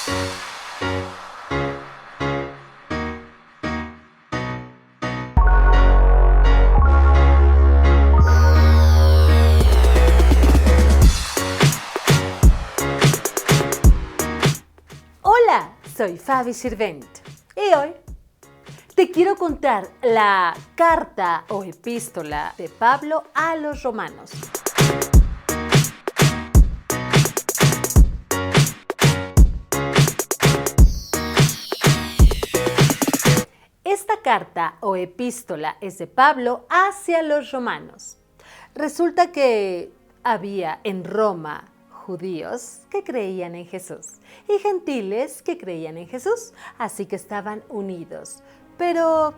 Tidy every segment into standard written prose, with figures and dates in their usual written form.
Hola, soy Fabi Sirvent y hoy te quiero contar la carta o epístola de Pablo a los romanos. Esta carta o epístola es de Pablo hacia los romanos. Resulta que había en Roma judíos que creían en Jesús y gentiles que creían en Jesús, así que estaban unidos. Pero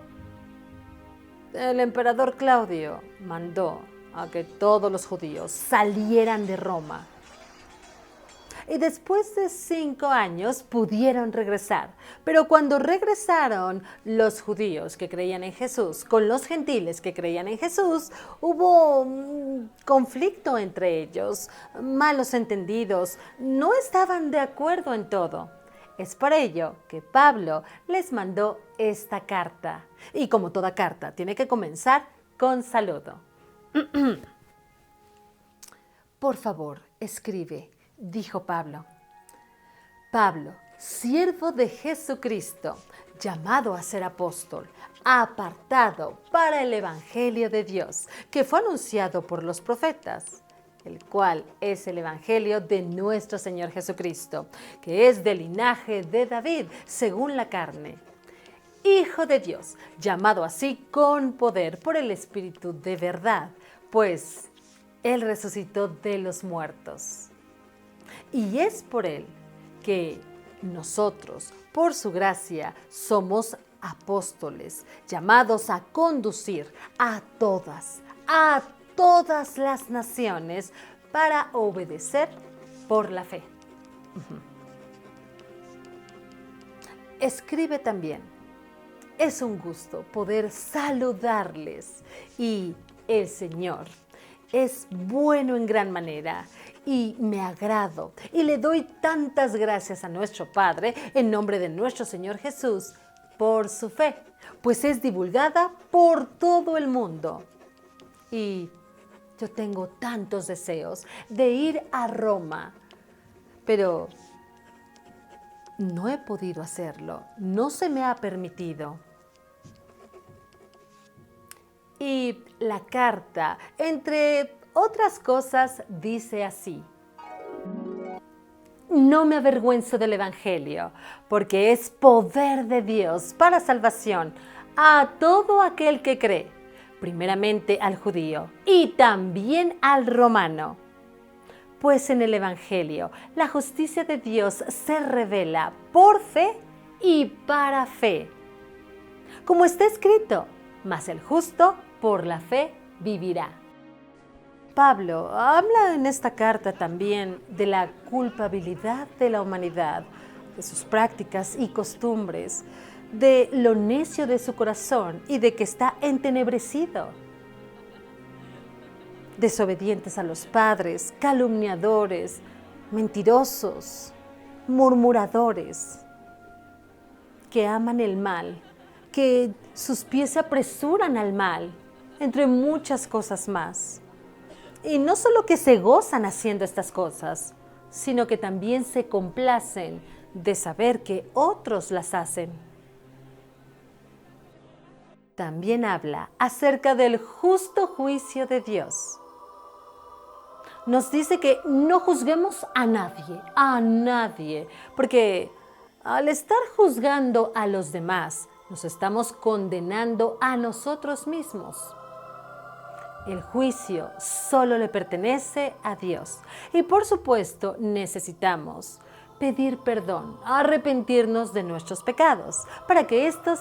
el emperador Claudio mandó a que todos los judíos salieran de Roma. Y después de 5 años pudieron regresar. Pero cuando regresaron los judíos que creían en Jesús con los gentiles que creían en Jesús, hubo un conflicto entre ellos, malos entendidos, no estaban de acuerdo en todo. Es por ello que Pablo les mandó esta carta. Y como toda carta, tiene que comenzar con saludo. Por favor, escribe, dijo Pablo. Pablo, siervo de Jesucristo, llamado a ser apóstol, apartado para el Evangelio de Dios, que fue anunciado por los profetas, el cual es el Evangelio de nuestro Señor Jesucristo, que es del linaje de David, según la carne. Hijo de Dios, llamado así con poder por el Espíritu de verdad, pues Él resucitó de los muertos. Y es por Él que nosotros, por su gracia, somos apóstoles, llamados a conducir a todas las naciones para obedecer por la fe. Escribe también, es un gusto poder saludarles y el Señor es bueno en gran manera y me agrado y le doy tantas gracias a nuestro Padre en nombre de nuestro Señor Jesús por su fe, pues es divulgada por todo el mundo. Y yo tengo tantos deseos de ir a Roma, pero no he podido hacerlo, no se me ha permitido. Y la carta, entre otras cosas, dice así: no me avergüenzo del Evangelio, porque es poder de Dios para salvación a todo aquel que cree, primeramente al judío y también al romano. Pues en el Evangelio la justicia de Dios se revela por fe y para fe. Como está escrito, mas el justo por la fe vivirá. Pablo habla en esta carta también de la culpabilidad de la humanidad, de sus prácticas y costumbres, de lo necio de su corazón y de que está entenebrecido. Desobedientes a los padres, calumniadores, mentirosos, murmuradores, que aman el mal, que sus pies se apresuran al mal, entre muchas cosas más. Y no solo que se gozan haciendo estas cosas, sino que también se complacen de saber que otros las hacen. También habla acerca del justo juicio de Dios. Nos dice que no juzguemos a nadie, porque al estar juzgando a los demás, nos estamos condenando a nosotros mismos. El juicio solo le pertenece a Dios. Y por supuesto necesitamos pedir perdón, arrepentirnos de nuestros pecados, para que estos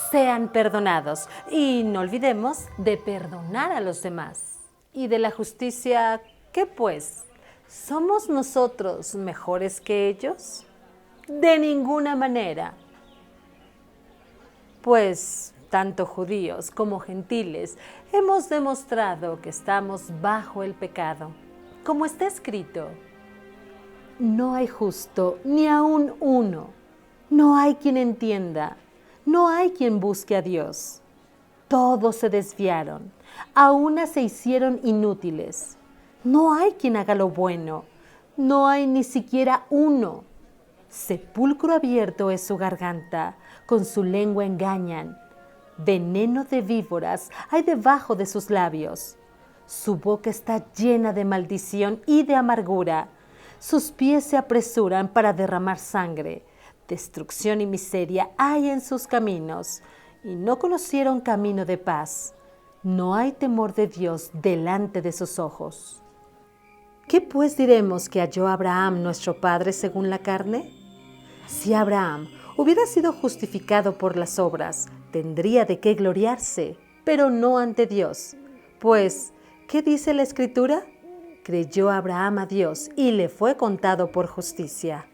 sean perdonados. Y no olvidemos de perdonar a los demás. Y de la justicia, ¿qué pues? ¿Somos nosotros mejores que ellos? De ninguna manera. Pues tanto judíos como gentiles hemos demostrado que estamos bajo el pecado. Como está escrito, no hay justo, ni aun uno. No hay quien entienda, no hay quien busque a Dios. Todos se desviaron, a una se hicieron inútiles. No hay quien haga lo bueno, no hay ni siquiera uno. Sepulcro abierto es su garganta, con su lengua engañan. Veneno de víboras hay debajo de sus labios. Su boca está llena de maldición y de amargura. Sus pies se apresuran para derramar sangre. Destrucción y miseria hay en sus caminos, y no conocieron camino de paz. No hay temor de Dios delante de sus ojos. ¿Qué pues diremos que halló Abraham nuestro padre según la carne? Si Abraham hubiera sido justificado por las obras, tendría de qué gloriarse, pero no ante Dios. Pues, ¿qué dice la Escritura? Creyó Abraham a Dios y le fue contado por justicia.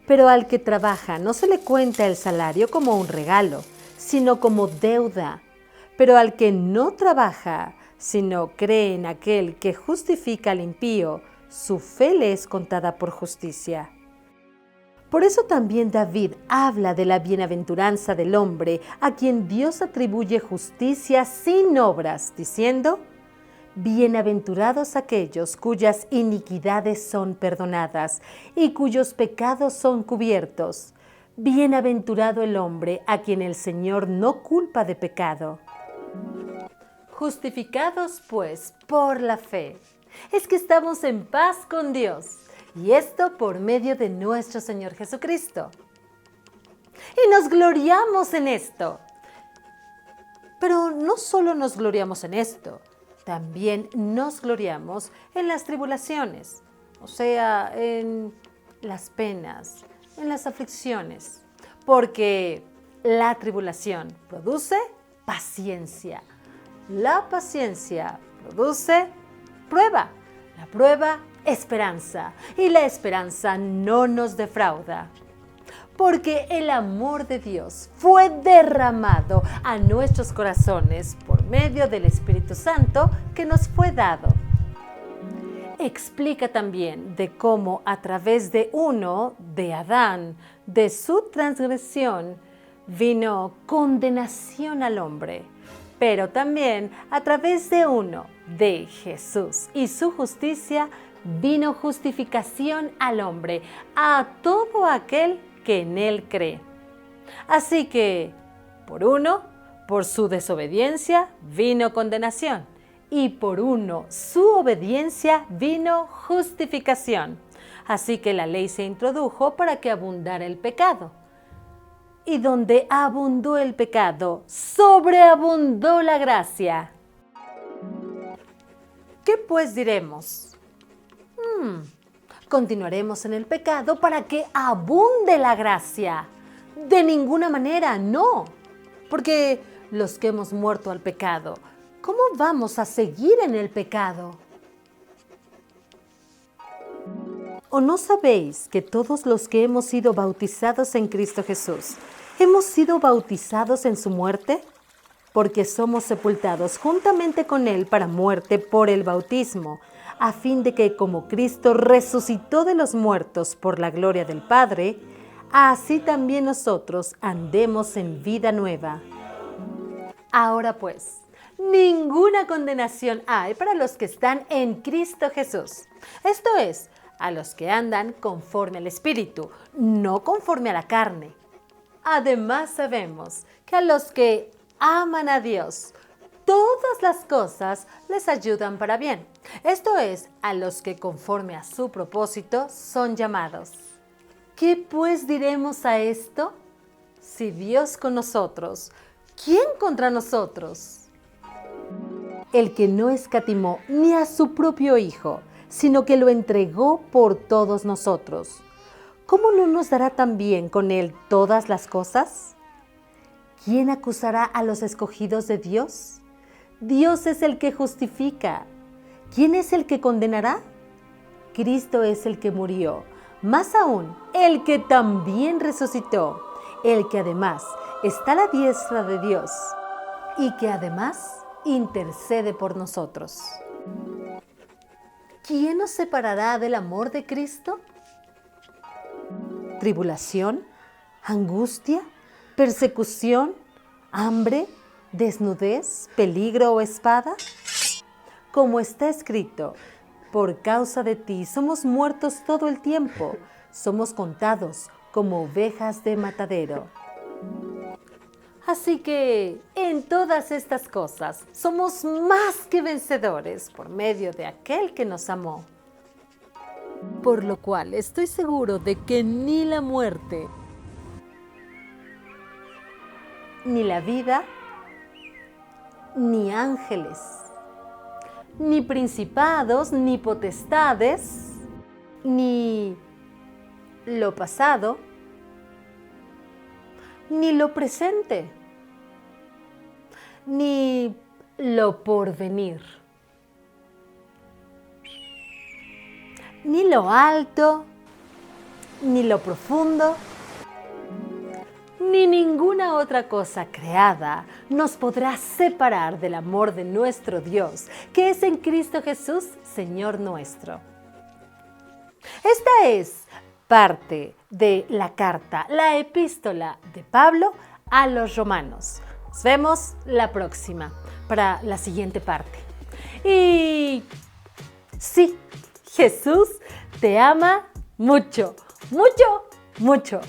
Pero al que trabaja no se le cuenta el salario como un regalo, sino como deuda. Pero al que no trabaja, sino cree en aquel que justifica al impío, su fe le es contada por justicia. Por eso también David habla de la bienaventuranza del hombre a quien Dios atribuye justicia sin obras, diciendo: bienaventurados aquellos cuyas iniquidades son perdonadas y cuyos pecados son cubiertos. Bienaventurado el hombre a quien el Señor no culpa de pecado. Justificados pues por la fe, es que estamos en paz con Dios, y esto por medio de nuestro Señor Jesucristo. Y nos gloriamos en esto. Pero no solo nos gloriamos en esto, también nos gloriamos en las tribulaciones, o sea, en las penas, en las aflicciones, porque la tribulación produce paciencia, la paciencia produce prueba, la prueba esperanza, y la esperanza no nos defrauda. Porque el amor de Dios fue derramado a nuestros corazones por medio del Espíritu Santo que nos fue dado. Explica también de cómo a través de uno, de Adán, de su transgresión, vino condenación al hombre, pero también a través de uno, de Jesús y su justicia, vino justificación al hombre, a todo aquel que en él cree. Así que, por uno, por su desobediencia, vino condenación, y por uno, su obediencia, vino justificación. Así que la ley se introdujo para que abundara el pecado. Y donde abundó el pecado, sobreabundó la gracia. ¿Qué pues diremos? Continuaremos en el pecado para que abunde la gracia. De ninguna manera, no. Porque los que hemos muerto al pecado, ¿cómo vamos a seguir en el pecado? ¿O no sabéis que todos los que hemos sido bautizados en Cristo Jesús, hemos sido bautizados en su muerte? Porque somos sepultados juntamente con Él para muerte por el bautismo, a fin de que como Cristo resucitó de los muertos por la gloria del Padre, así también nosotros andemos en vida nueva. Ahora pues, ninguna condenación hay para los que están en Cristo Jesús. Esto es, a los que andan conforme al Espíritu, no conforme a la carne. Además sabemos que a los que aman a Dios, todas las cosas les ayudan para bien. Esto es, a los que conforme a su propósito son llamados. ¿Qué pues diremos a esto? Si Dios con nosotros, ¿quién contra nosotros? El que no escatimó ni a su propio Hijo, sino que lo entregó por todos nosotros, ¿cómo no nos dará también con Él todas las cosas? ¿Quién acusará a los escogidos de Dios? Dios es el que justifica. ¿Quién es el que condenará? Cristo es el que murió, más aún, el que también resucitó, el que además está a la diestra de Dios y que además intercede por nosotros. ¿quién nos separará del amor de Cristo? ¿Tribulación? ¿Angustia? ¿Persecución? ¿Hambre? ¿Desnudez? ¿Peligro o espada? Como está escrito, por causa de ti somos muertos todo el tiempo, somos contados como ovejas de matadero. Así que en todas estas cosas somos más que vencedores por medio de aquel que nos amó. Por lo cual estoy seguro de que ni la muerte, ni la vida, ni ángeles, ni principados, ni potestades, ni lo pasado, ni lo presente, ni lo porvenir, ni lo alto, ni lo profundo, ni ninguna otra cosa creada nos podrá separar del amor de nuestro Dios, que es en Cristo Jesús, Señor nuestro. Esta es parte de la carta, la epístola de Pablo a los romanos. Nos vemos la próxima para la siguiente parte. Y sí, Jesús te ama mucho, mucho, mucho.